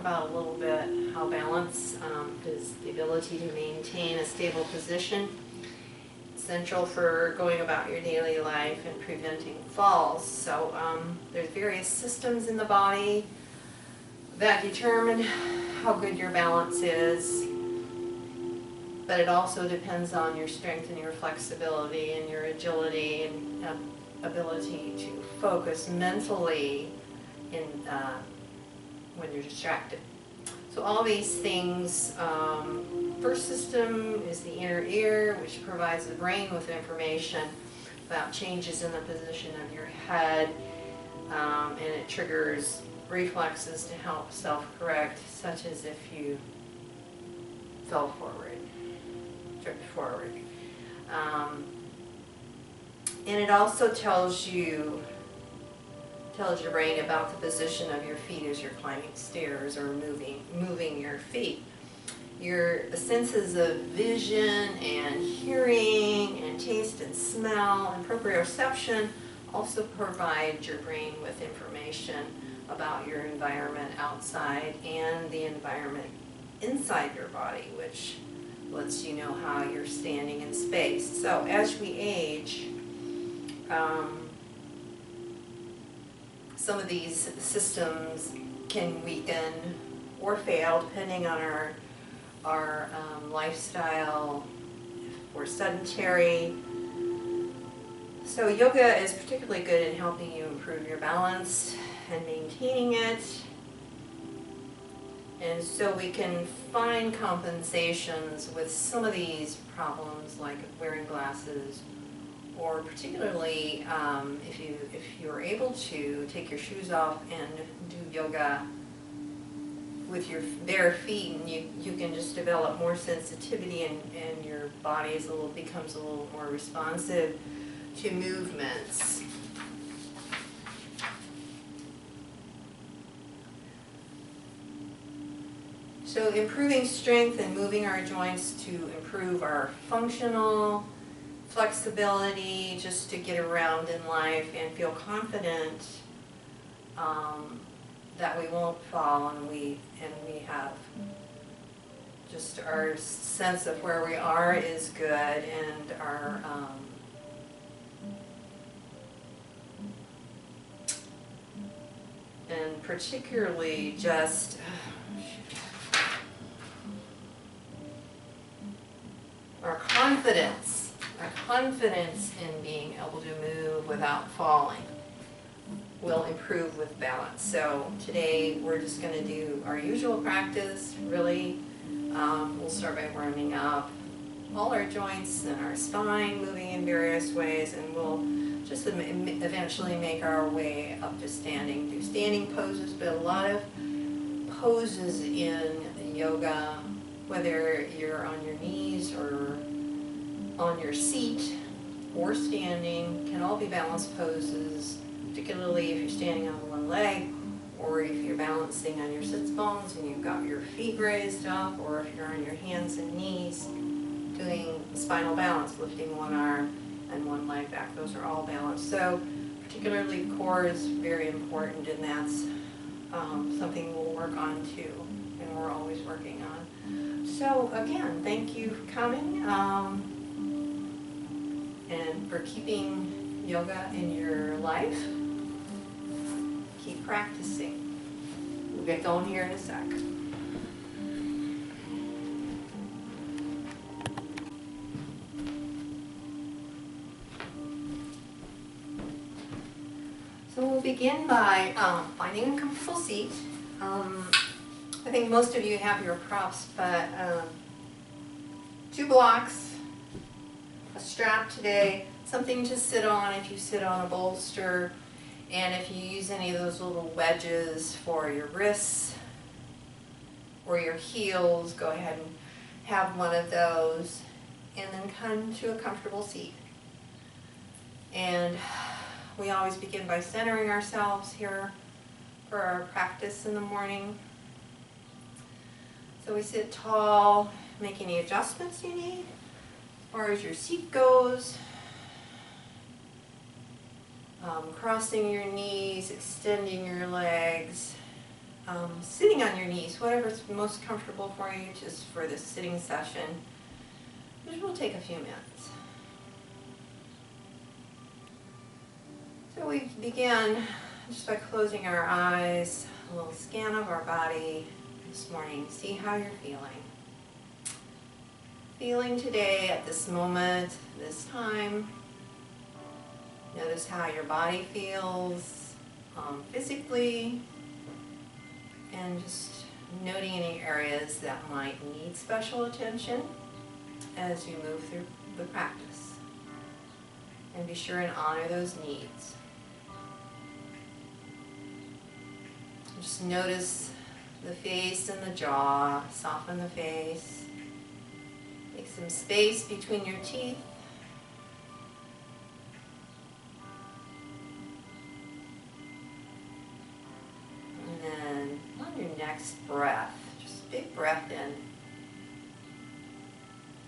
about a little bit how balance is the ability to maintain a stable position, essential for going about your daily life and preventing falls. So there's various systems in the body that determine how good your balance is, but it also depends on your strength and your flexibility and your agility and ability to focus mentally in when you're distracted. So all these things, first system is the inner ear, which provides the brain with information about changes in the position of your head, and it triggers reflexes to help self-correct, such as if you fell forward, tripped forward. And it also tells your brain about the position of your feet as you're climbing stairs or moving your feet. Your senses of vision and hearing and taste and smell and proprioception also provide your brain with information about your environment outside and the environment inside your body, which lets you know how you're standing in space. So as we age, some of these systems can weaken or fail depending on our lifestyle. If we're sedentary. So yoga is particularly good in helping you improve your balance and maintaining it. And so we can find compensations with some of these problems, like wearing glasses, or particularly if you're able to take your shoes off and do yoga with your bare feet, and you can just develop more sensitivity, and your body becomes a little more responsive to movements. So improving strength and moving our joints to improve our functional flexibility, just to get around in life and feel confident that we won't fall, and we have just our sense of where we are is good, and our and particularly just our confidence in being able to move without falling will improve with balance. So today we're just going to do our usual practice, really. We'll start by warming up all our joints and our spine, moving in various ways, and we'll just eventually make our way up to standing. Do standing poses, but a lot of poses in yoga, whether you're on your knees or on your seat or standing, can all be balance poses, particularly if you're standing on one leg, or if you're balancing on your sits bones and you've got your feet raised up, or if you're on your hands and knees doing spinal balance, lifting one arm and one leg back. Those are all balanced. So particularly core is very important, and that's something we'll work on too, and we're always working on. So again, thank you for coming and for keeping yoga in your life. Keep practicing. We'll get going here in a sec. So we'll begin by finding a comfortable seat. I think most of you have your props, but 2 blocks, a strap today, something to sit on if you sit on a bolster, and if you use any of those little wedges for your wrists or your heels, go ahead and have one of those, and then come to a comfortable seat. And we always begin by centering ourselves here for our practice in the morning. So we sit tall, make any adjustments you need as far as your seat goes. Crossing your knees, extending your legs, sitting on your knees, whatever's most comfortable for you, just for this sitting session, which will take a few minutes. So we begin just by closing our eyes, a little scan of our body this morning. See how you're feeling. Feeling today at this moment, this time. Notice how your body feels physically, and just noting any areas that might need special attention as you move through the practice. And be sure and honor those needs. Just notice the face and the jaw, soften the face. Make some space between your teeth. And then on your next breath, just big breath in.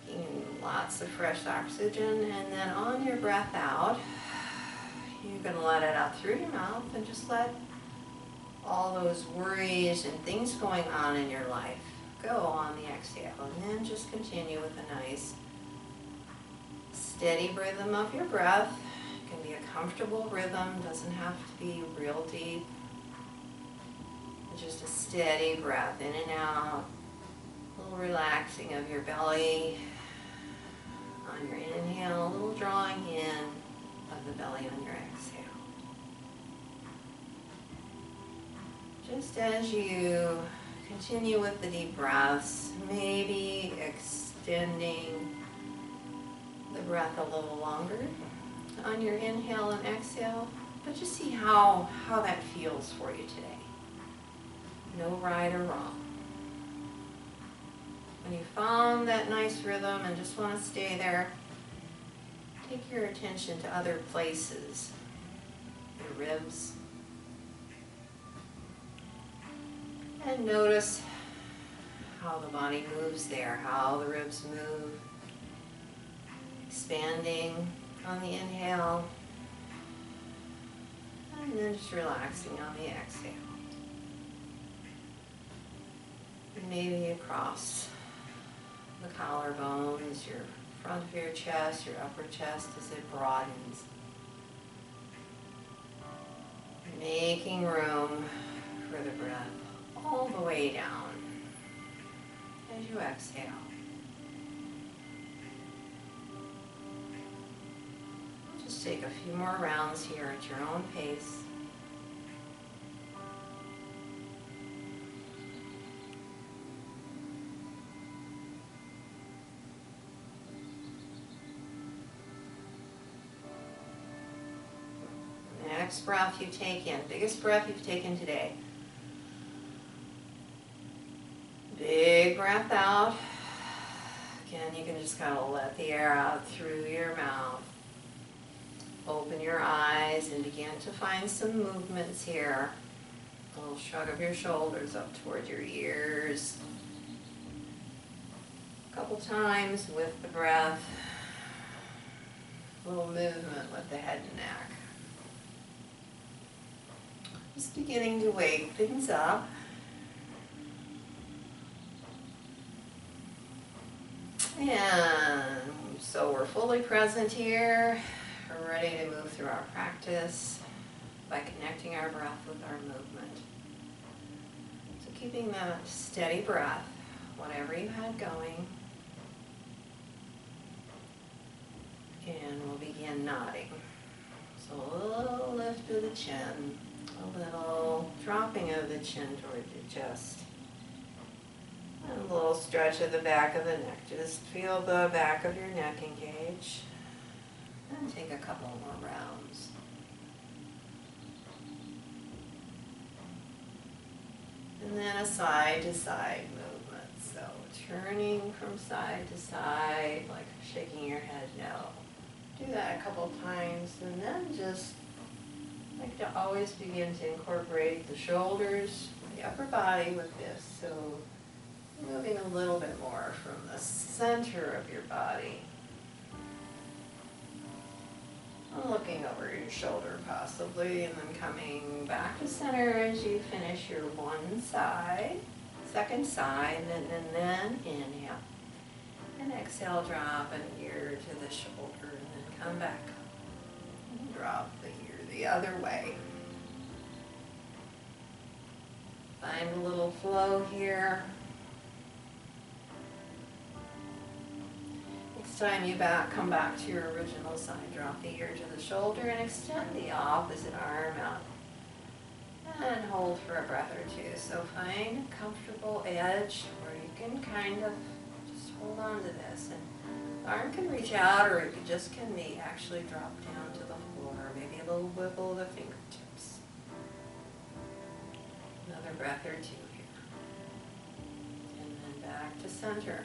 Getting lots of fresh oxygen, and then on your breath out, you're going to let it out through your mouth and just let all those worries and things going on in your life go on the exhale, and then just continue with a nice steady rhythm of your breath. It can be a comfortable rhythm, doesn't have to be real deep. Just a steady breath in and out, a little relaxing of your belly on your inhale, a little drawing in of the belly on your exhale. Just as you continue with the deep breaths, maybe extending the breath a little longer on your inhale and exhale, but just see how that feels for you today. No right or wrong. When you found that nice rhythm and just want to stay there, take your attention to other places, your ribs, and notice how the body moves there, how the ribs move, expanding on the inhale, and then just relaxing on the exhale. Maybe across the collarbones, your front of your chest, your upper chest as it broadens. Making room for the breath all the way down as you exhale. Just take a few more rounds here at your own pace. Next breath you take in, biggest breath you've taken today. Big breath out. Again, you can just kind of let the air out through your mouth. Open your eyes and begin to find some movements here. A little shrug of your shoulders up toward your ears. A couple times with the breath. A little movement with the head and neck. Just beginning to wake things up. And so we're fully present here. We're ready to move through our practice by connecting our breath with our movement. So keeping that steady breath, whatever you had going. And we'll begin nodding. So a little lift of the chin. A little dropping of the chin toward your chest. And a little stretch of the back of the neck. Just feel the back of your neck engage. And take a couple more rounds. And then a side to side movement. So turning from side to side, like shaking your head no. Do that a couple times, and then just like to always begin to incorporate the shoulders, the upper body with this. So moving a little bit more from the center of your body. Looking over your shoulder possibly, and then coming back to center as you finish your one side, second side, and then inhale. And exhale, drop an ear to the shoulder, and then come back. And drop the ear the other way. Find a little flow here. Next time you come back to your original side. Drop the ear to the shoulder and extend the opposite arm out. And hold for a breath or two. So find a comfortable edge where you can kind of just hold on to this. And the arm can reach out, or it just can be actually drop down to the floor. Maybe a little wiggle of the fingertips. Another breath or two here. And then back to center.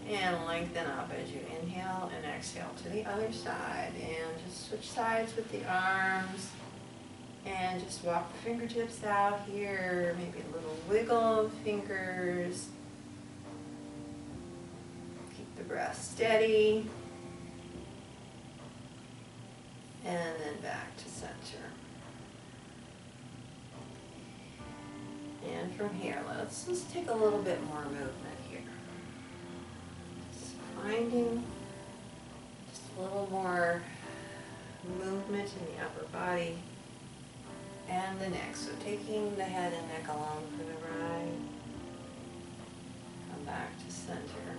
And lengthen up as you inhale and exhale to the other side. And just switch sides with the arms. And just walk the fingertips out here. Maybe a little wiggle of fingers. Keep the breath steady. And then back to center. And from here, let's just take a little bit more movement here. Just finding just a little more movement in the upper body and the neck. So taking the head and neck along for the ride. Come back to center.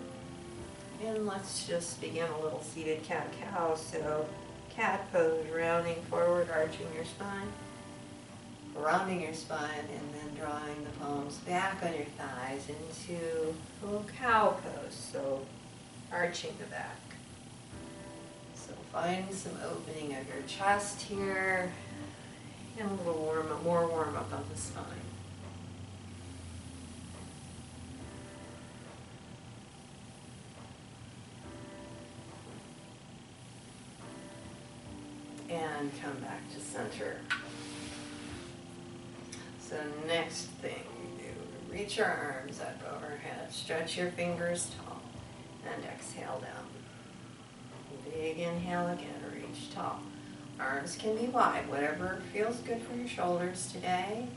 And let's just begin a little seated cat-cow. So cat pose, rounding forward, arching your spine. Rounding your spine, and then drawing the palms back on your thighs into a little cow pose, so arching the back. So find some opening of your chest here, and a little more warm up on the spine. And come back to center. So next thing you do, reach your arms up overhead, stretch your fingers tall, and exhale down. Big inhale again, reach tall. Arms can be wide, whatever feels good for your shoulders today.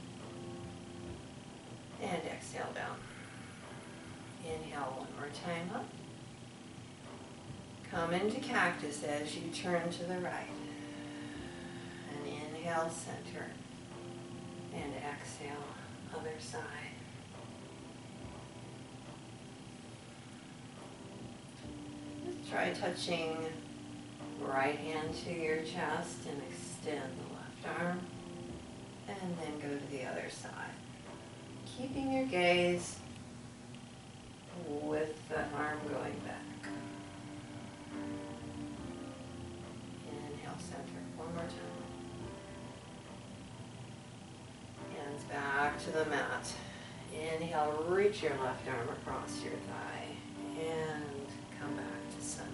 And exhale down. Inhale one more time up. Come into cactus as you turn to the right. And inhale, center. And exhale, other side. Just try touching right hand to your chest and extend the left arm. And then go to the other side. Keeping your gaze with the arm going back. Inhale, center. One more time. Hands back to the mat. Inhale, reach your left arm across your thigh. And come back to center.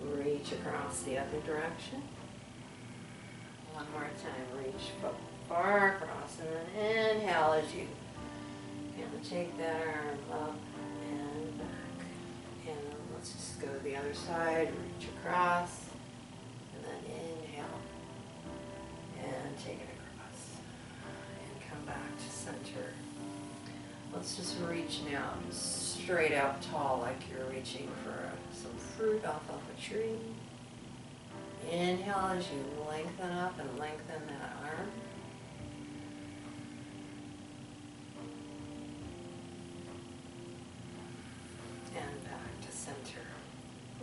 Reach across the other direction. One more time, reach far across. And then inhale as you take that arm up and back. And let's just go to the other side, reach across. And then inhale. And take it across. And come back to center. Let's just reach now straight out tall like you're reaching for some fruit off of a tree. Inhale as you lengthen up and lengthen that arm. And back to center.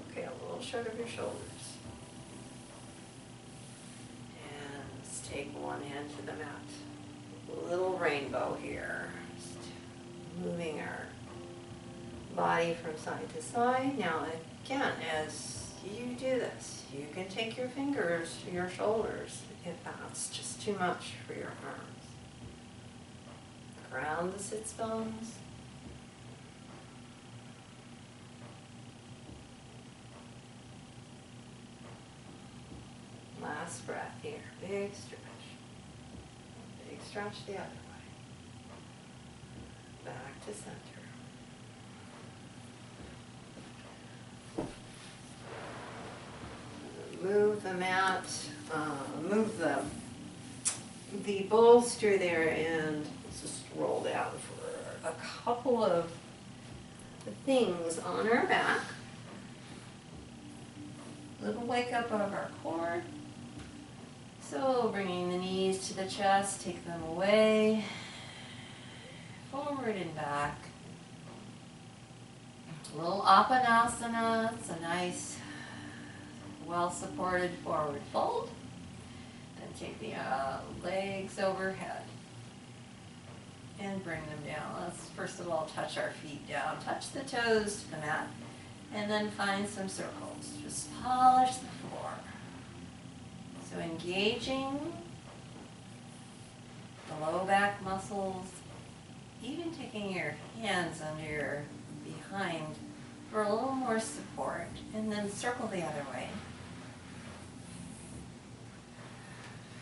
Okay, a little shrug of your shoulders. And let's take one hand to the mat. A little rainbow here. Just moving our body from side to side. Now again, as you do this, you can take your fingers to your shoulders if that's just too much for your arms. Ground the sits bones. Last breath here. Big stretch. Big stretch the other way. Back to center. move the mat, move the bolster there, and let's just roll down for a couple of things on our back. Little wake up of our core. So bringing the knees to the chest, take them away, forward and back. A little Apanasana, it's a nice, well-supported forward fold. Then take the legs overhead and bring them down. Let's first of all touch our feet down, touch the toes to the mat, and then find some circles. Just polish the floor. So engaging the low back muscles, even taking your hands under your behind for a little more support, and then circle the other way.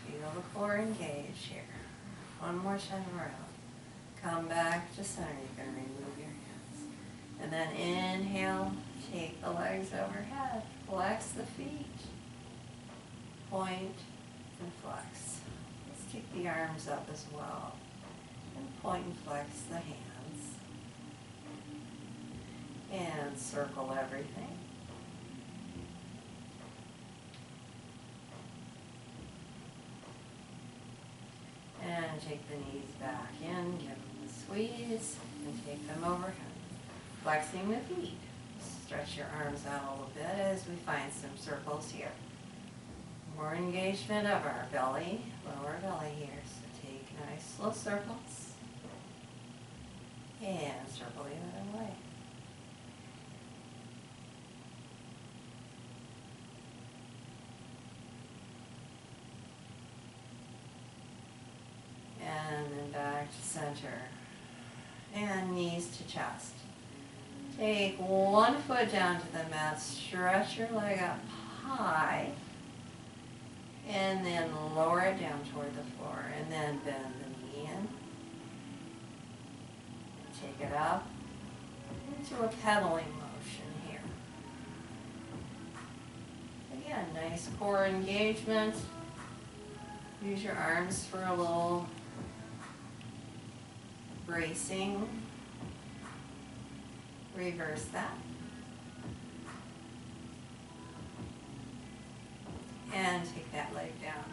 Feel the core engage here. One more time around. Come back to center. You can remove your hands. And then inhale, take the legs overhead. Flex the feet. Point and flex. Let's take the arms up as well. And point and flex the hands. And circle everything. And take the knees back in, give them a squeeze, and take them overhead. Flexing the feet. Stretch your arms out a little bit as we find some circles here. More engagement of our belly, lower belly here. So take nice slow circles. And circle the other way. And then back to center. And knees to chest. Take one foot down to the mat, stretch your leg up high, and then lower it down toward the floor, and then bend the knee in. And take it up into a pedaling motion here. Again, nice core engagement. Use your arms for a little bracing. Reverse that. And take that leg down.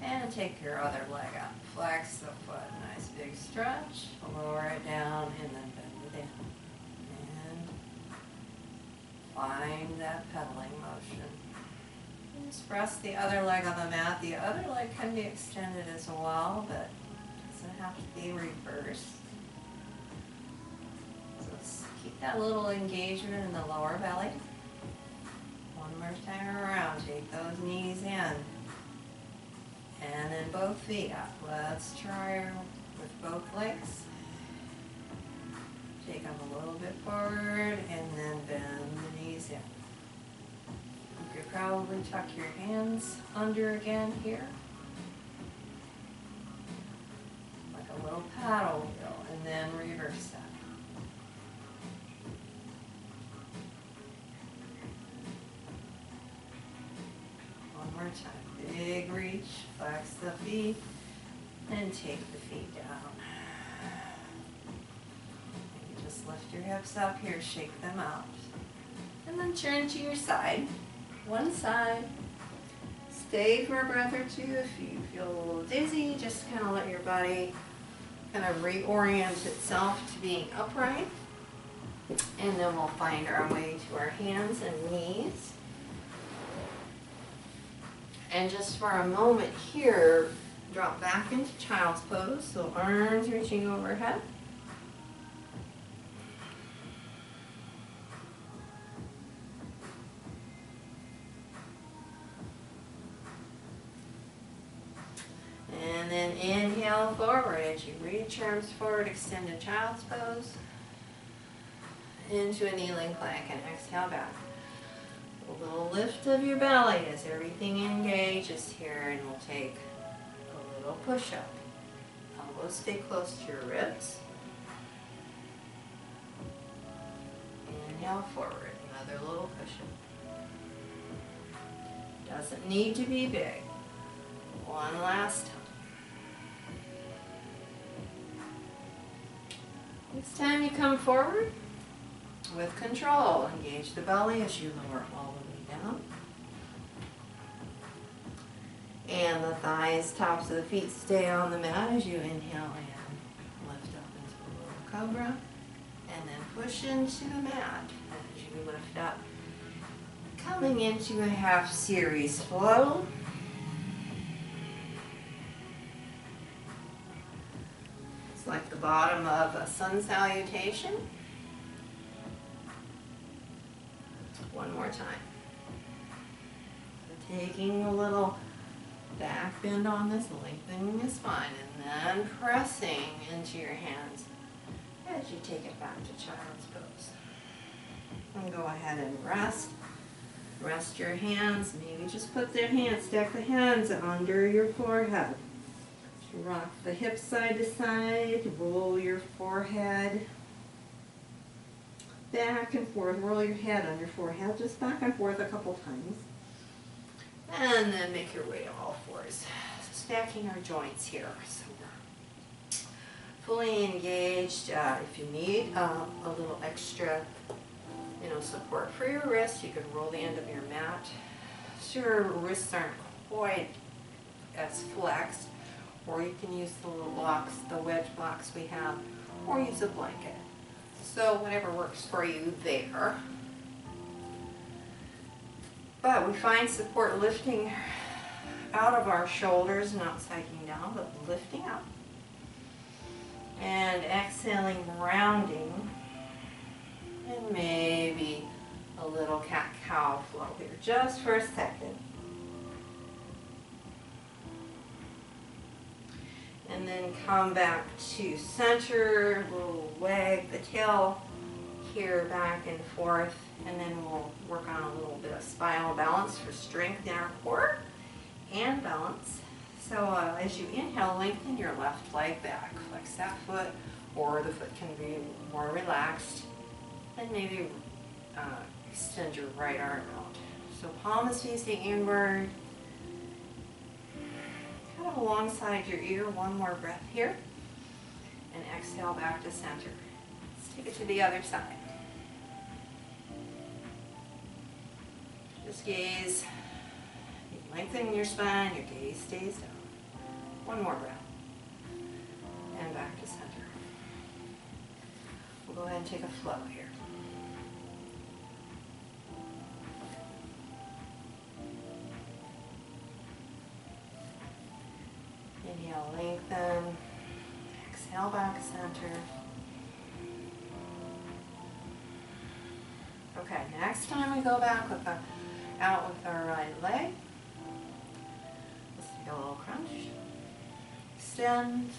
And take your other leg up. Flex the foot. Nice big stretch. Lower it down and then bend it in. And find that pedaling motion. And just press the other leg on the mat. The other leg can be extended as well, but it doesn't have to be reversed. Keep that little engagement in the lower belly. One more time around. Take those knees in. And then both feet up. Let's try with both legs. Take them a little bit forward and then bend the knees in. You could probably tuck your hands under again here. Like a little paddle wheel, and then reverse that. More time. Big reach, flex the feet, and take the feet down. Maybe just lift your hips up here, shake them out. And then turn to your side. One side. Stay for a breath or two. If you feel a little dizzy, just kind of let your body kind of reorient itself to being upright. And then we'll find our way to our hands and knees. And just for a moment here, drop back into child's pose, so arms reaching overhead. And then inhale forward as you reach arms forward, extend to child's pose, into a kneeling plank, and exhale back. A little lift of your belly as everything engages here, and we'll take a little push-up. Elbows stay close to your ribs. Inhale forward, another little push-up. Doesn't need to be big. One last time. This time you come forward with control. Engage the belly as you lower all the way down. And the thighs, tops of the feet stay on the mat as you inhale and lift up into the little cobra. And then push into the mat as you lift up. Coming into a half series flow. It's like the bottom of a sun salutation. One more time. So taking a little back bend on this, lengthening the spine, and then pressing into your hands as you take it back to child's pose. And go ahead and rest. Rest your hands. Maybe just put their hands, stack the hands under your forehead. Rock the hips side to side. Roll your forehead back and forth. Roll your head on your forehead, just back and forth a couple times. And then make your way to all fours. Stacking our joints here. So we're fully engaged. If you need a little extra support for your wrists, you can roll the end of your mat so your wrists aren't quite as flexed, or you can use the little blocks, the wedge blocks we have, or use a blanket. So whatever works for you there. But we find support lifting out of our shoulders, not sagging down, but lifting up. And exhaling, rounding. And maybe a little cat-cow flow here, just for a second. And then come back to center, we'll wag the tail here back and forth, and then we'll work on a little bit of spinal balance for strength in our core and balance. So as you inhale, lengthen your left leg back, flex that foot, or the foot can be more relaxed. And maybe extend your right arm out. So palm is facing inward, kind of alongside your ear. One more breath here. And exhale back to center. Let's take it to the other side. Just gaze. Lengthen your spine, your gaze stays down. One more breath. And back to center. We'll go ahead and take a flow here. Inhale, lengthen. Exhale, back center. Okay, next time we go back out with our right leg. Let's take a little crunch. Extend.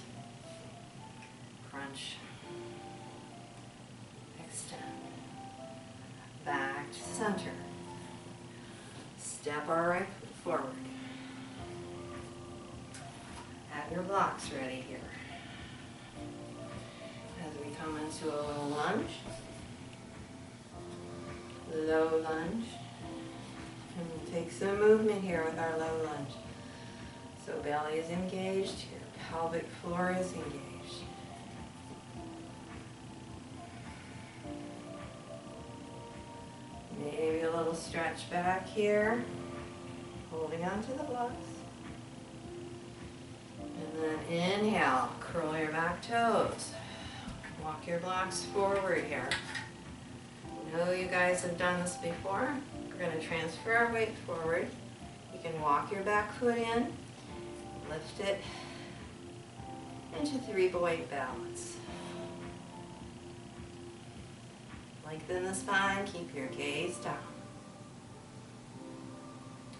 Crunch. Extend. Back to center. Step our right foot forward. Have your blocks ready here. As we come into a little lunge, low lunge, and we'll take some movement here with our low lunge. So belly is engaged, your pelvic floor is engaged. Maybe a little stretch back here, holding on to the blocks. And then inhale, curl your back toes. Walk your blocks forward here. I know you guys have done this before. We're going to transfer our weight forward. You can walk your back foot in, lift it into three-point balance. Lengthen the spine, keep your gaze down.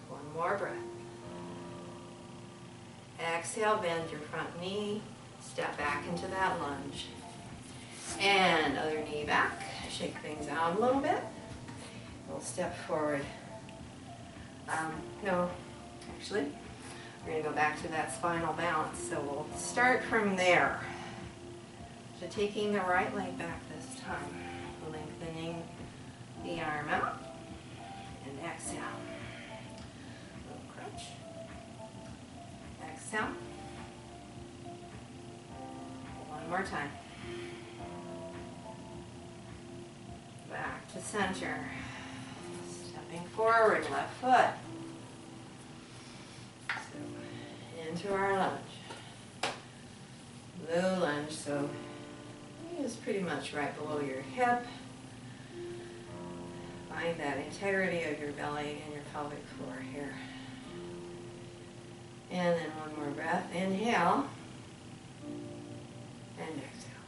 One more breath. Exhale, bend your front knee, step back into that lunge. And other knee back, shake things out a little bit. We'll step forward. No, actually, we're going to go back to that spinal balance. So we'll start from there. So taking the right leg back this time, lengthening the arm out, and exhale. lunge. Exhale. One more time. Back to center. Stepping forward, left foot. So, into our lunge. Low lunge, so it's pretty much right below your hip. Find that integrity of your belly and your pelvic floor here. And then one more breath. Inhale. And exhale.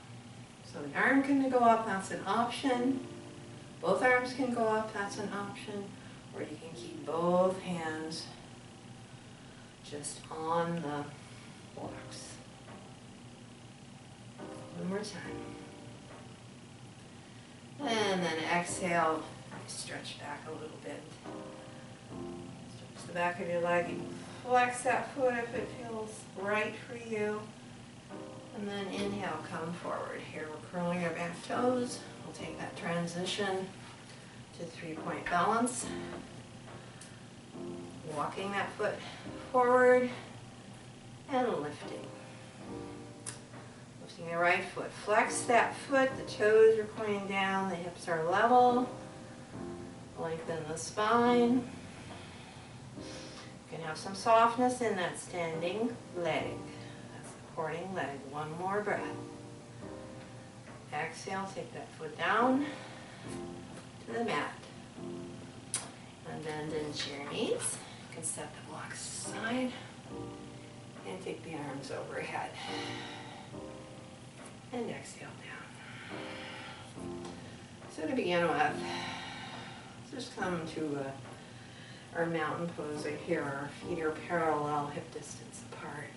So the arm can go up, that's an option. Both arms can go up, that's an option. Or you can keep both hands just on the blocks. One more time. And then exhale, stretch back a little bit. Stretch the back of your leg. Flex that foot if it feels right for you. And then inhale, come forward. Here we're curling our back toes. We'll take that transition to 3-point balance. Walking that foot forward and lifting. Lifting the right foot. Flex that foot, the toes are pointing down, the hips are level. Lengthen the spine. You can have some softness in that standing leg. That supporting leg. One more breath. Exhale, take that foot down to the mat. And bend into your knees. You can set the blocks aside and take the arms overhead. And exhale down. So to begin with, just come to our mountain pose right here. Our feet are parallel, hip distance apart.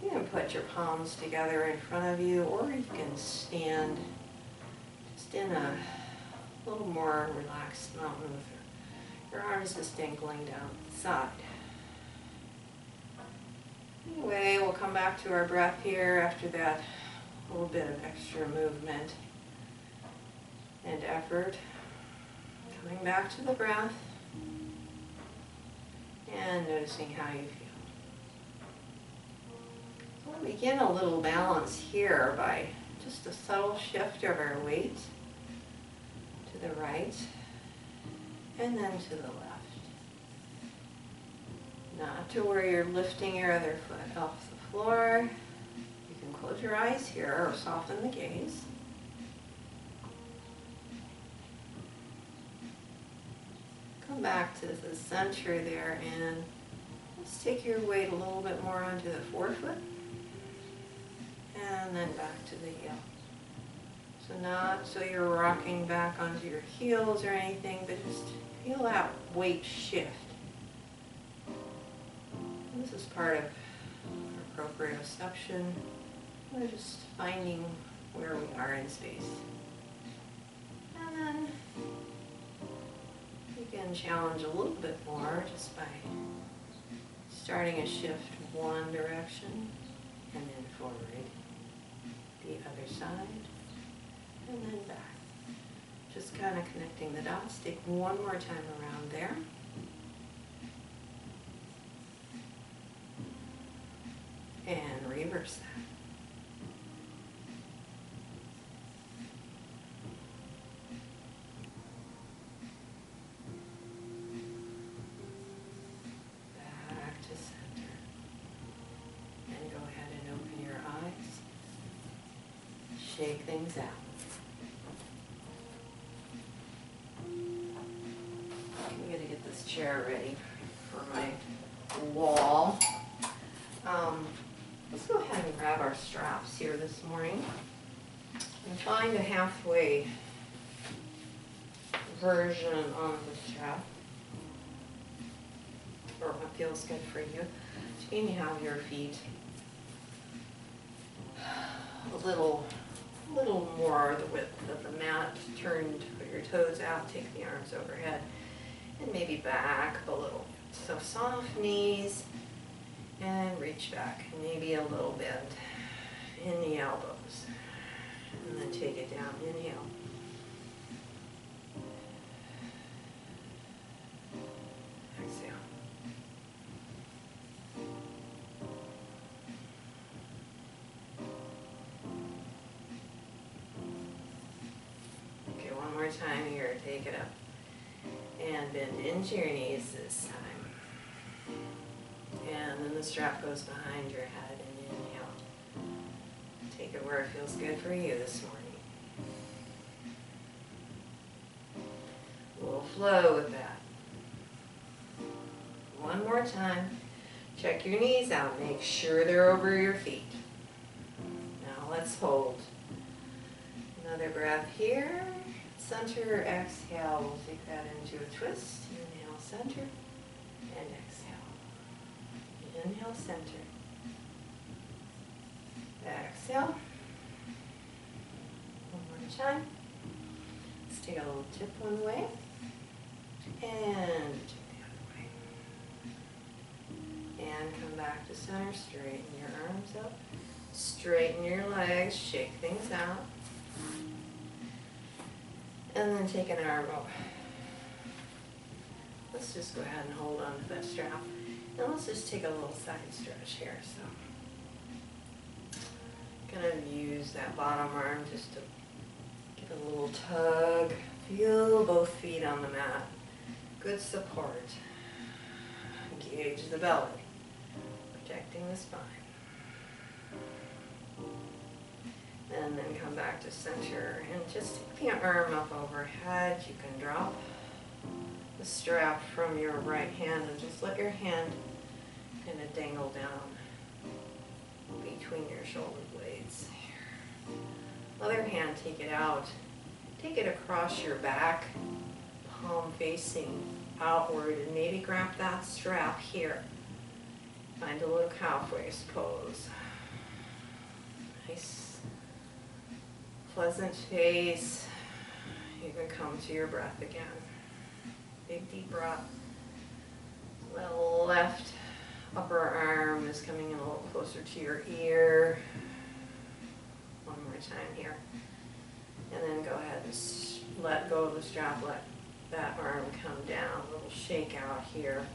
You can put your palms together in front of you, or you can stand just in a little more relaxed mountain with your arms just dangling down the side. Anyway, we'll come back to our breath here after that little bit of extra movement and effort. Coming back to the breath and noticing how you feel. So we'll begin a little balance here by just a subtle shift of our weight to the right and then to the left. Not to where you're lifting your other foot off the floor. You can close your eyes here or soften the gaze. Come back to the center there and let's take your weight a little bit more onto the forefoot and then back to the heel. So not so you're rocking back onto your heels or anything, but just feel that weight shift. This is part of proprioception. We're just finding where we are in space. And then you can challenge a little bit more just by starting a shift one direction and then forward, the other side, and then back. Just kind of connecting the dots. Take one more time around there. And reverse that. Back to center. And go ahead and open your eyes. Shake things out. I'm going to get this chair ready for my wall. Let's go ahead and grab our straps here this morning and find a halfway version on the strap, or what feels good for you. So you can have your feet a little more the width of the mat, turned, put your toes out, take the arms overhead, and maybe back a little. So soft knees. And reach back, maybe a little bend in the elbows. And then take it down, inhale. Exhale. more time here. Take it up. And bend into your knees this time. And then the strap goes behind your head and inhale. Take it where it feels good for you this morning. We'll flow with that. One more time. Check your knees out. Make sure they're over your feet. Now let's hold. Another breath here. Center, exhale. We'll take that into a twist. Inhale, center, and exhale. Inhale, center. Exhale. One more time. Let's take a little tip one way. And tip the other way. And come back to center. Straighten your arms up. Straighten your legs. Shake things out. And then take an arm up. Let's just go ahead and hold on to that strap. And let's just take a little side stretch here. So, gonna use that bottom arm just to give it a little tug. Feel both feet on the mat. Good support. Engage the belly, protecting the spine. And then come back to center and just take the arm up overhead. You can drop the strap from your right hand and just let your hand kind of dangle down between your shoulder blades. Other hand, take it out. Take it across your back, palm facing outward, and maybe grab that strap here. Find a little calf raise pose. Nice. Pleasant face. You can come to your breath again. Big deep breath. The left upper arm is coming in a little closer to your ear. One more time here. And then go ahead and let go of the strap. Let that arm come down. A little shake out here.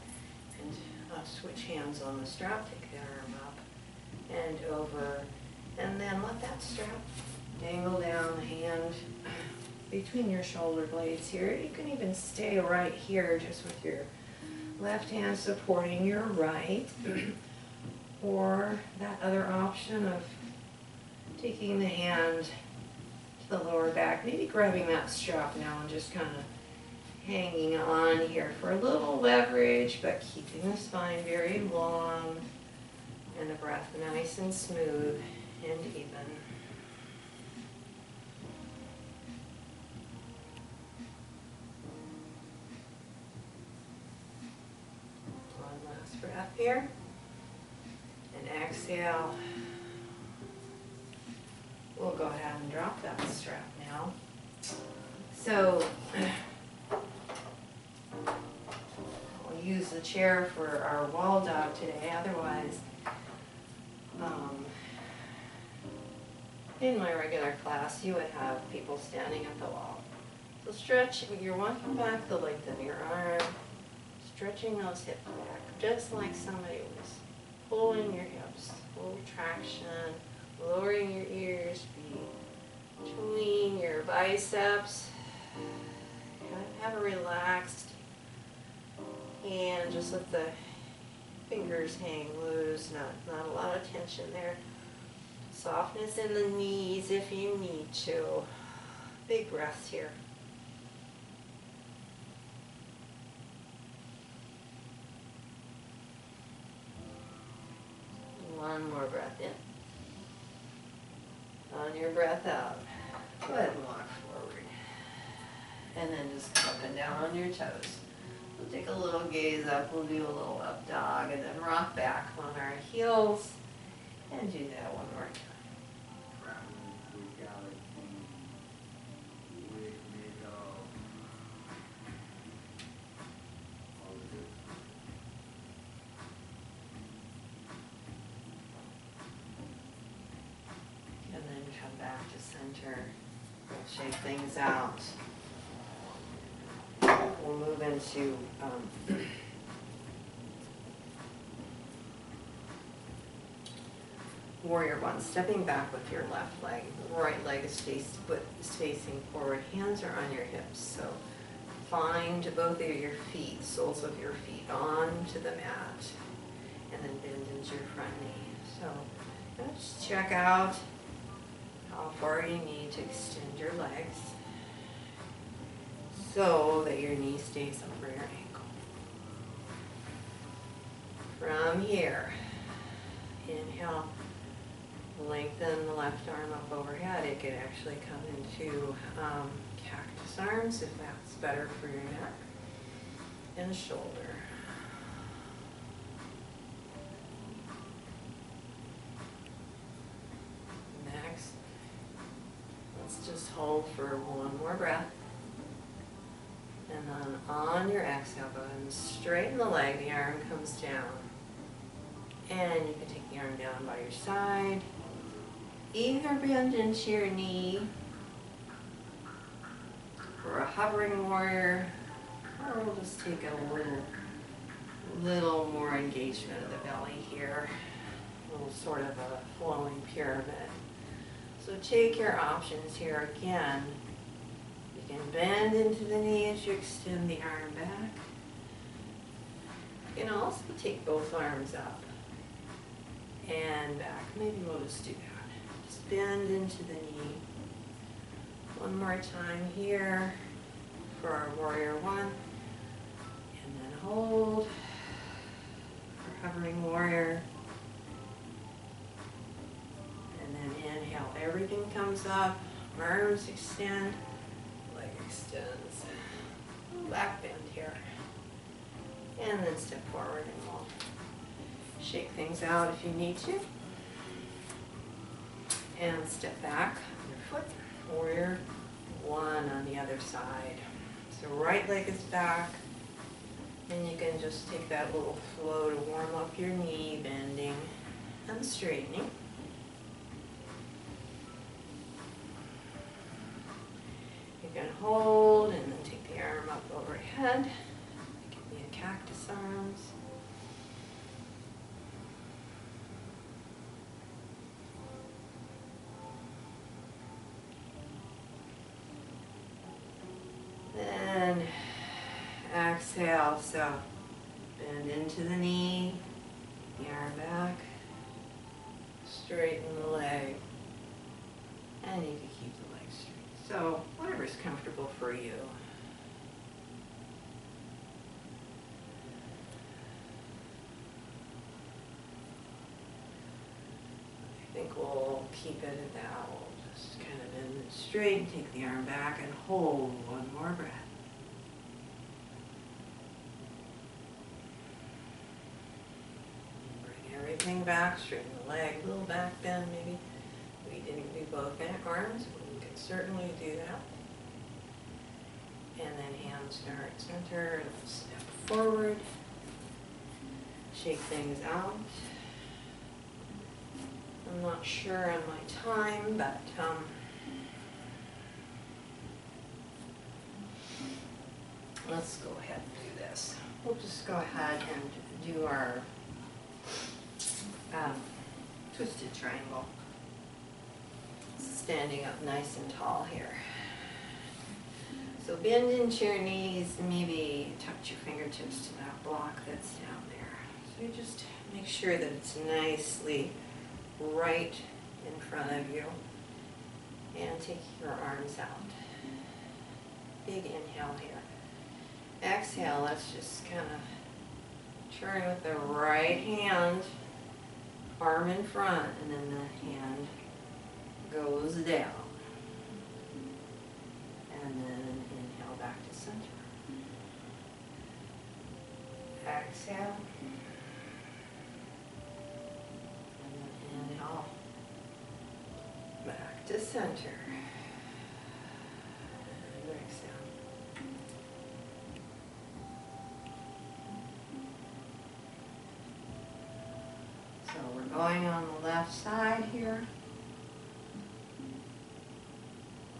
And switch hands on the strap. Take the arm up and over. And then let that strap dangle down the hand between your shoulder blades here. You can even stay right here just with your left hand supporting your right. Or that other option of taking the hand to the lower back, maybe grabbing that strap now and just kind of hanging on here for a little leverage, but keeping the spine very long and the breath nice and smooth and even. Breath here, and exhale. We'll go ahead and drop that strap now. So we'll use the chair for our wall dog today. Otherwise, in my regular class, you would have people standing at the wall. So stretch, you're walking back the length of your arm, stretching those hips back, just like somebody was pulling your hips. Full traction, lowering your ears between your biceps. Have a relaxed hand, just let the fingers hang loose, not a lot of tension there. Softness in the knees if you need to. Big breaths here. One more breath in. On your breath out, go ahead and walk forward. And then just up and down on your toes. We'll take a little gaze up, we'll do a little up dog, and then rock back on our heels. And do that one more time. Back to center. We'll shake things out. We'll move into Warrior One, stepping back with your left leg. Right leg is facing forward. Hands are on your hips. So find both of your feet, soles of your feet, onto the mat. And then bend into your front knee. So just check out how far you need to extend your legs so that your knee stays over your ankle. From here, inhale, lengthen the left arm up overhead. It could actually come into cactus arms if that's better for your neck and shoulder. Next, let's just hold for one more breath. And then on your exhale, go ahead and straighten the leg. The arm comes down. And you can take the arm down by your side. Either bend into your knee for a hovering warrior, or we'll just take a little more engagement of the belly here. A little sort of a flowing pyramid. So take your options here again. You can bend into the knee as you extend the arm back. You can also take both arms up and back. Maybe we'll just do that. Just bend into the knee. One more time here for our Warrior One. And then hold for Hovering Warrior. And then inhale. Everything comes up. Arms extend. Leg extends. Back bend here. And then step forward and we'll shake things out if you need to. And step back on your foot. Warrior One on the other side. So right leg is back. And you can just take that little flow to warm up your knee, bending and straightening. You can hold and then take the arm up overhead. Give me a cactus arms. Then exhale, so bend into the knee, the arm back, straighten the leg, and you can keep the leg straight. So whatever's comfortable for you. I think we'll keep it at that. We'll just kind of bend it straight and take the arm back and hold one more breath. Everything back, straighten the leg, a little back bend maybe. We didn't do both arms, but we can certainly do that. And then hands to heart center, step forward, shake things out. I'm not sure on my time, but let's go ahead and do this. We'll just go ahead and do our twisted triangle. Standing up nice and tall here. So bend into your knees, maybe touch your fingertips to that block that's down there. So you just make sure that it's nicely right in front of you. And take your arms out. Big inhale here. Exhale, let's just kind of turn with the right hand. Arm in front, and then the hand goes down. And then inhale back to center. Exhale. And then inhale back to center. And exhale. So we're going on the left side here.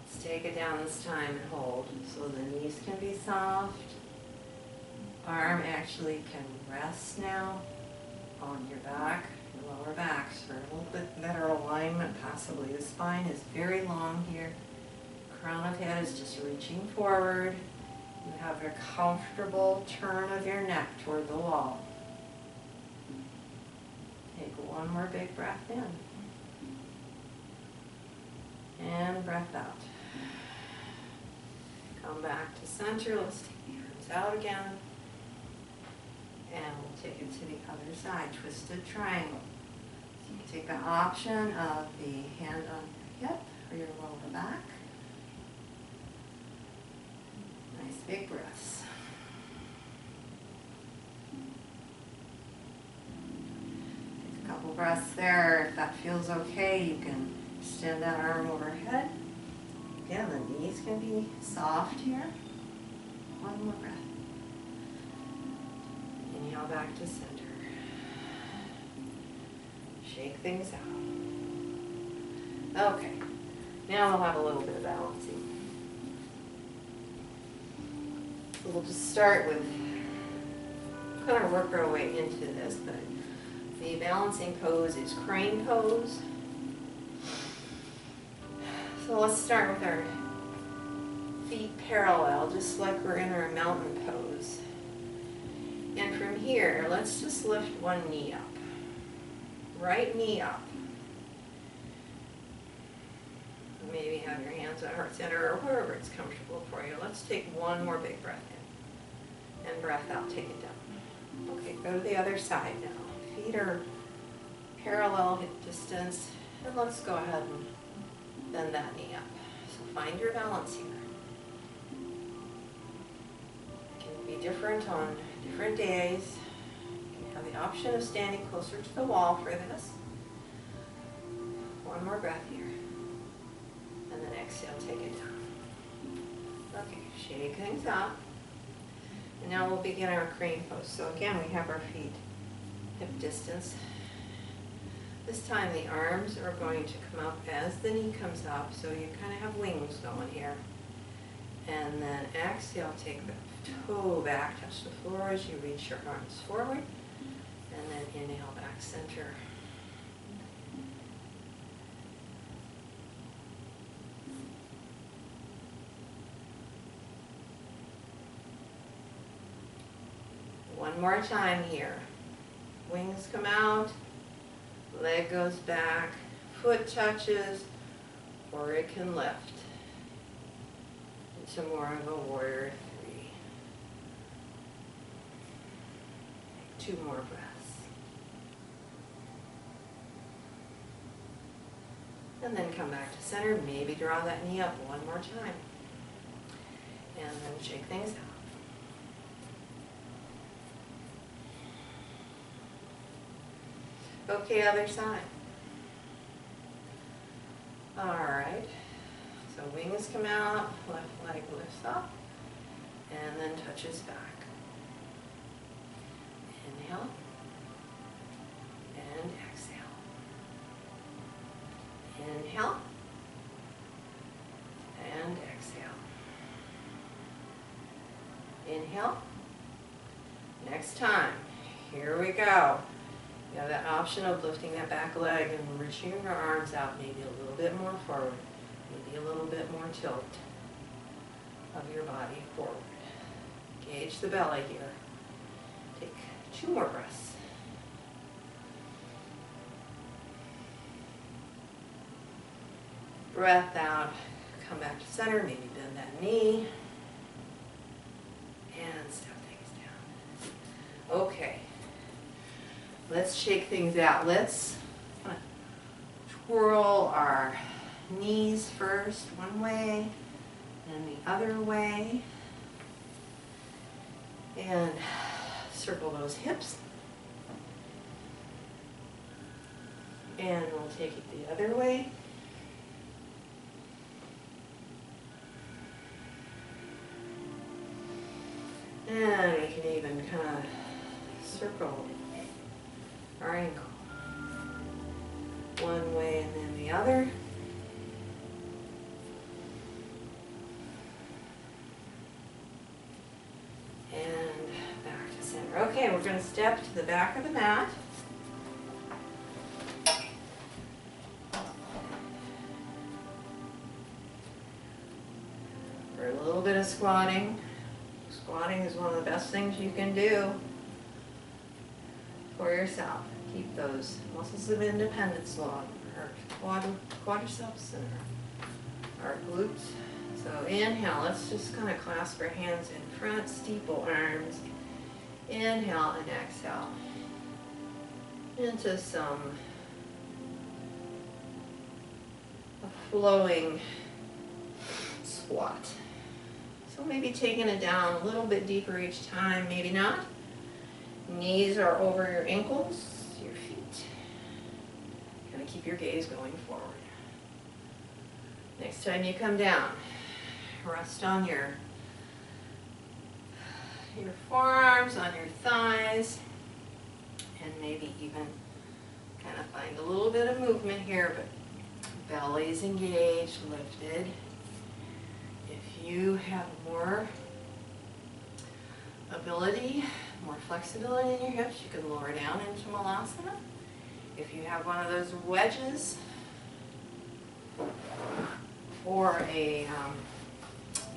Let's take it down this time and hold. So the knees can be soft. Arm actually can rest now on your back. Your lower back for a little bit better alignment possibly. The spine is very long here. Crown of head is just reaching forward. You have a comfortable turn of your neck toward the wall. Take one more big breath in. And breath out. Come back to center. Let's take the arms out again. And we'll take it to the other side, twisted triangle. So you can take the option of the hand on your hip or your lower back. Nice big breaths. Take a couple breaths there. If that feels okay, you can extend that arm overhead. Again, the knees can be soft here. One more breath. Inhale back to center. Shake things out. Okay, now we'll have a little bit of balancing. So we'll just start with, kind of work our way into this, but the balancing pose is crane pose. So let's start with our feet parallel, just like we're in our mountain pose. And from here, let's just lift one knee up. Right knee up. Maybe have your hands on heart center or wherever it's comfortable for you. Let's take one more big breath in. And breath out, take it down. Okay, go to the other side now. Feet are parallel hip distance. And let's go ahead and bend that knee up. So find your balance here. It can be different on different days. You have the option of standing closer to the wall for this. One more breath here. And then exhale, take it down. Okay, shake things out. And now we'll begin our crane pose. So again, we have our feet hip distance. This time the arms are going to come up as the knee comes up, so you kind of have wings going here. And then exhale, take the toe back, touch the floor as you reach your arms forward. And then inhale back center. One more time here. Wings come out, leg goes back, foot touches, or it can lift into more of a warrior three. Two more breaths. And then come back to center, maybe draw that knee up one more time. And then shake things out. Okay, other side. All right, so wings come out, left leg lifts up, and then touches back. Inhale, and exhale. Inhale, and exhale. Inhale. Next time, here we go. You have that option of lifting that back leg and reaching your arms out maybe a little bit more forward, maybe a little bit more tilt of your body forward. Engage the belly here. Take 2 more breaths. Breath out, come back to center, maybe bend that knee, and step things down. Okay. Let's shake things out. Let's twirl our knees first one way, then the other way. And circle those hips. And we'll take it the other way. And we can even kind of circle our ankle. One way and then the other. And back to center. Okay, we're going to step to the back of the mat. for a little bit of squatting. Squatting is one of the best things you can do for yourself. Keep those muscles of independence long, our quadriceps and our glutes. So inhale, let's just kind of clasp our hands in front, steeple arms. Inhale and exhale into a flowing squat. So maybe taking it down a little bit deeper each time, maybe not. Knees are over your ankles, your feet. Kind of keep your gaze going forward. Next time you come down, rest on your forearms, on your thighs, and maybe even kind of find a little bit of movement here, but belly's engaged, lifted. If you have more ability, more flexibility in your hips, you can lower down into Malasana. If you have one of those wedges or a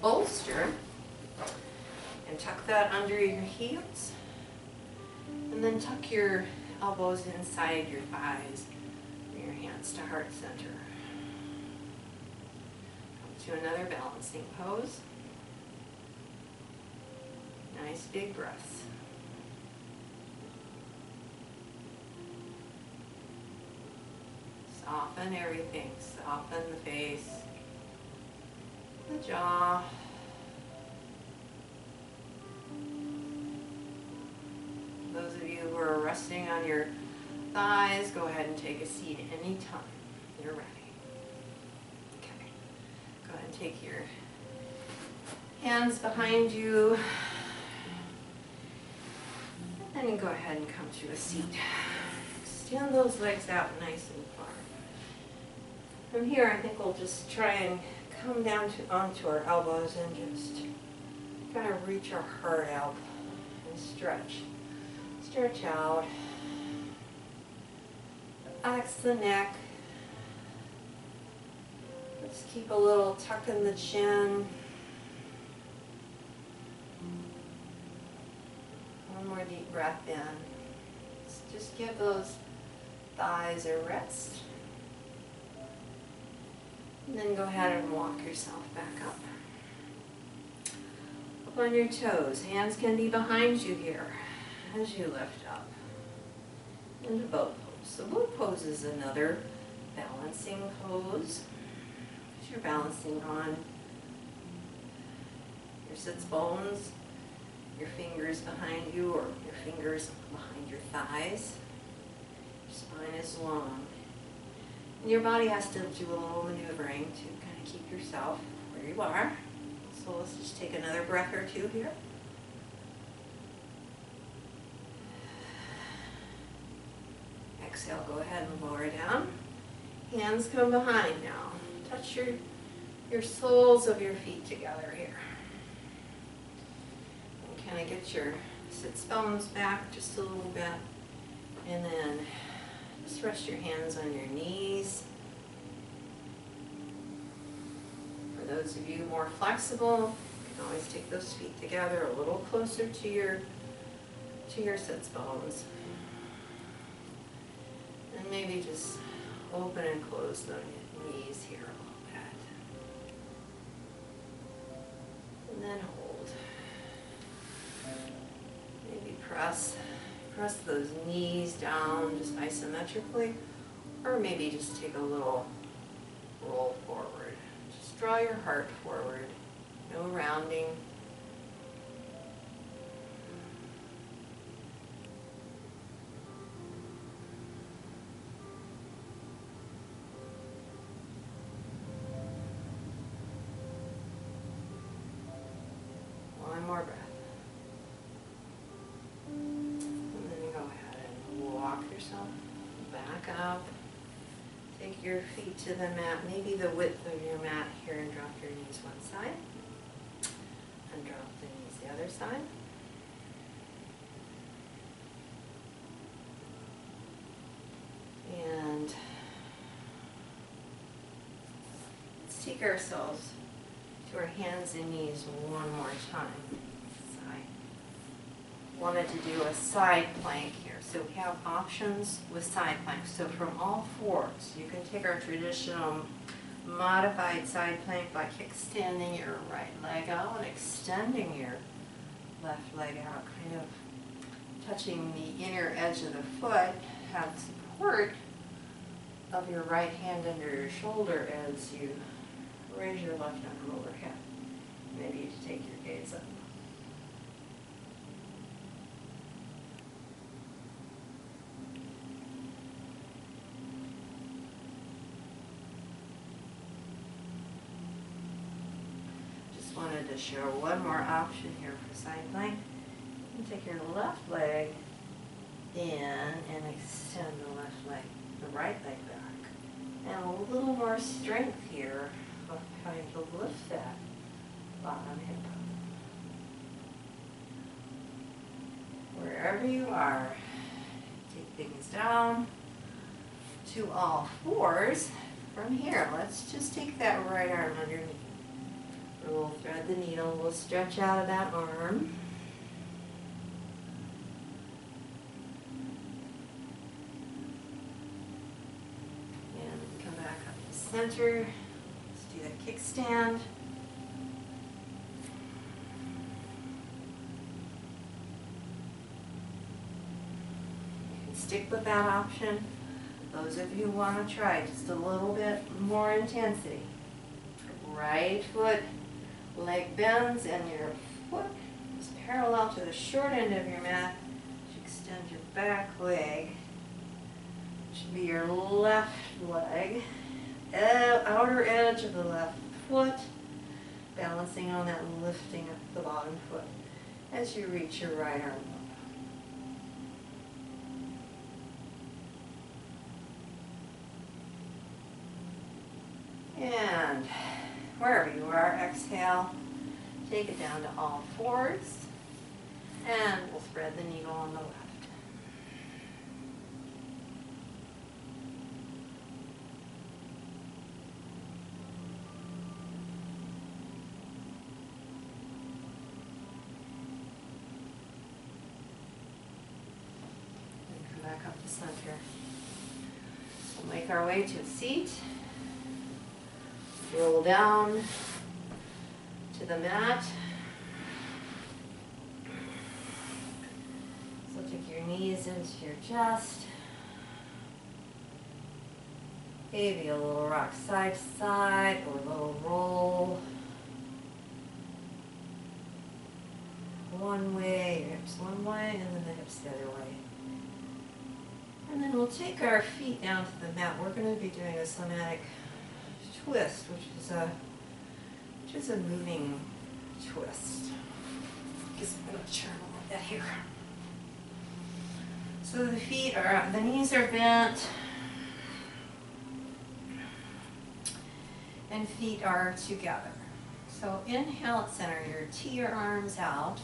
bolster, and tuck that under your heels, and then tuck your elbows inside your thighs, bring your hands to heart center. Come to another balancing pose. Nice big breaths. Soften everything. Soften the face, the jaw. Those of you who are resting on your thighs, go ahead and take a seat anytime you're ready. Okay. Go ahead and take your hands behind you. And then go ahead and come to a seat. Extend those legs out nice and far. From here, I think we'll just try and come down onto our elbows and just kind of reach our heart out and stretch. Stretch out. Relax the neck. Let's keep a little tuck in the chin. One more deep breath in. Let's just give those thighs a rest. And then go ahead and walk yourself back up. Up on your toes. Hands can be behind you here as you lift up into boat pose. So boat pose is another balancing pose. You're balancing on your sits bones, your fingers behind you, or your fingers behind your thighs. Your spine is long. And your body has to do a little maneuvering to kind of keep yourself where you are. So let's just take another breath or two here. Exhale, go ahead and lower down. Hands come behind now. Touch your soles of your feet together here. And kind of get your sits bones back just a little bit. And then just rest your hands on your knees. For those of you more flexible, you can always take those feet together a little closer to your sits bones. And maybe just open and close the knees here a little bit. And then hold. Maybe press those knees down just isometrically, or maybe just take a little roll forward. Just draw your heart forward. No rounding. One more breath. And then you go ahead and walk yourself back up. Take your feet to the mat, maybe the width of your mat here, and drop your knees one side. And drop the knees the other side. And let's take ourselves to our hands and knees one more time. Wanted to do a side plank here. So we have options with side planks. So from all fours, you can take our traditional modified side plank by extending your right leg out, extending your left leg out, kind of touching the inner edge of the foot. Have support of your right hand under your shoulder as you raise your left arm overhead. Maybe you take your gaze up. Wanted to show one more option here for side plank. You can take your left leg in and extend the left leg, the right leg back. And a little more strength here of trying to lift that bottom hip. Wherever you are, take things down to all fours. From here, let's just take that right arm underneath. We'll thread the needle, we'll stretch out of that arm. And come back up to center. Let's do that kickstand. You can stick with that option. Those of you who want to try just a little bit more intensity. Right foot, leg bends, and your foot is parallel to the short end of your mat. You extend your back leg, which should be your left leg, outer edge of the left foot, balancing on that and lifting up the bottom foot as you reach your right arm up. And wherever you are, exhale, take it down to all fours, and we'll thread the needle on the left. And come back up to center. We'll make our way to a seat. Roll down to the mat. So take your knees into your chest. Maybe a little rock side to side or a little roll. One way, your hips one way, and then the hips the other way. And then we'll take our feet down to the mat. We're going to be doing a somatic twist, which is a moving twist. Guess I'm going to turn a little bit here. So the knees are bent, and feet are together. So inhale at center, tee your arms out,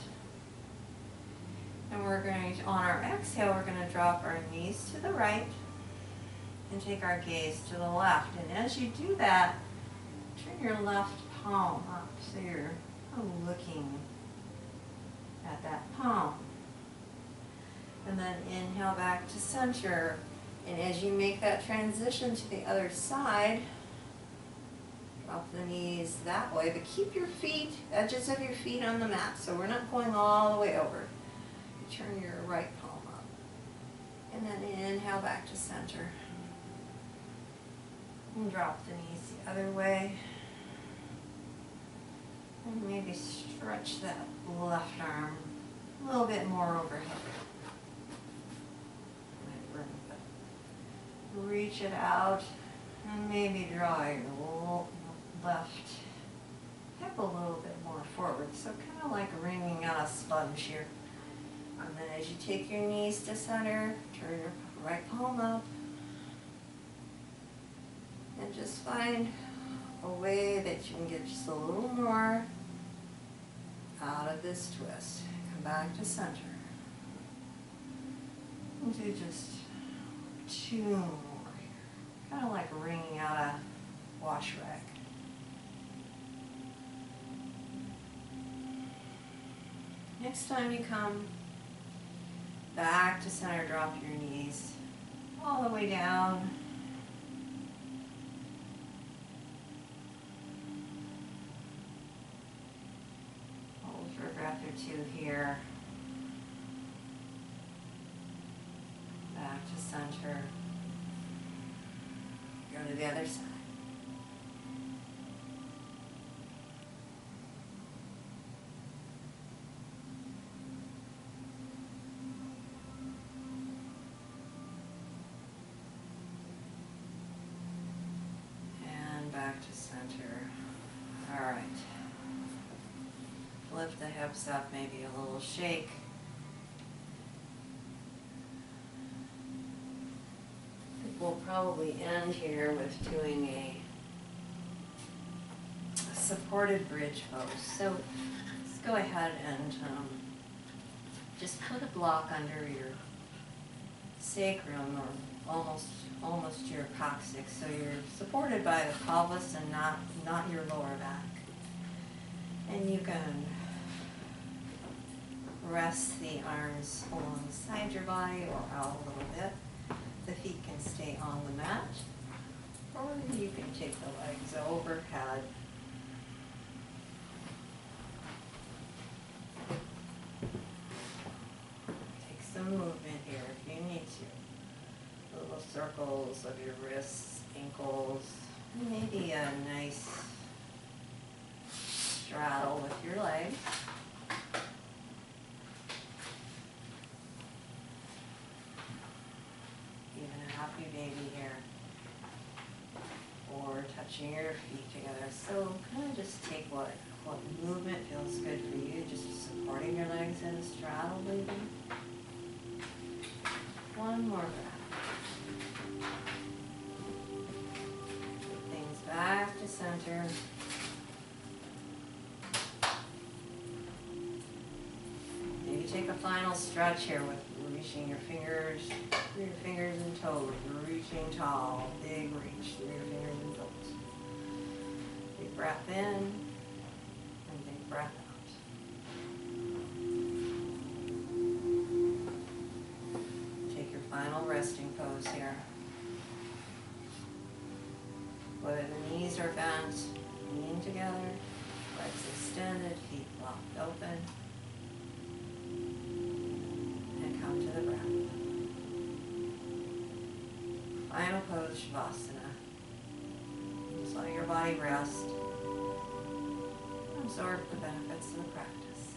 and we're going to, on our exhale, we're going to drop our knees to the right and take our gaze to the left. And as you do that, turn your left palm up so you're looking at that palm. And then inhale back to center. And as you make that transition to the other side, drop the knees that way, but keep your feet, edges of your feet on the mat, so we're not going all the way over. You turn your right palm up. And then inhale back to center. And drop the knees the other way. And maybe stretch that left arm a little bit more overhead. Reach it out and maybe draw your left hip a little bit more forward. So kind of like wringing out a sponge here. And then as you take your knees to center, turn your right palm up. And just find a way that you can get just a little more out of this twist. Come back to center. And do just 2 more here. Kind of like wringing out a wash rag. Next time you come back to center, drop your knees all the way down. Hold for a breath or two here. Back to center. Go to the other side. Back to center. All right. Lift the hips up, maybe a little shake. I think we'll probably end here with doing a supported bridge pose. So let's go ahead and just put a block under your sacrum, or almost your coccyx, so you're supported by the pelvis and not your lower back. And you can rest the arms alongside your body or out a little bit. The feet can stay on the mat, or you can take the legs overhead. Take some movement here if you need to. Little circles of your wrists, ankles, and maybe a nice straddle with your legs. Even a happy baby here. Or touching your feet together. So kind of just take what movement feels good for you. Just supporting your legs in a straddle maybe. One more breath. Back to center. Maybe take a final stretch here with reaching your fingers through your fingers and toes. Reaching tall, big reach through your fingers and toes. Big breath in and big breath out. Take your final resting pose here. Whether the knees are bent, lean together, legs extended, feet locked open, and come to the breath. Final pose, Shavasana. Just let your body rest. Absorb the benefits of the practice.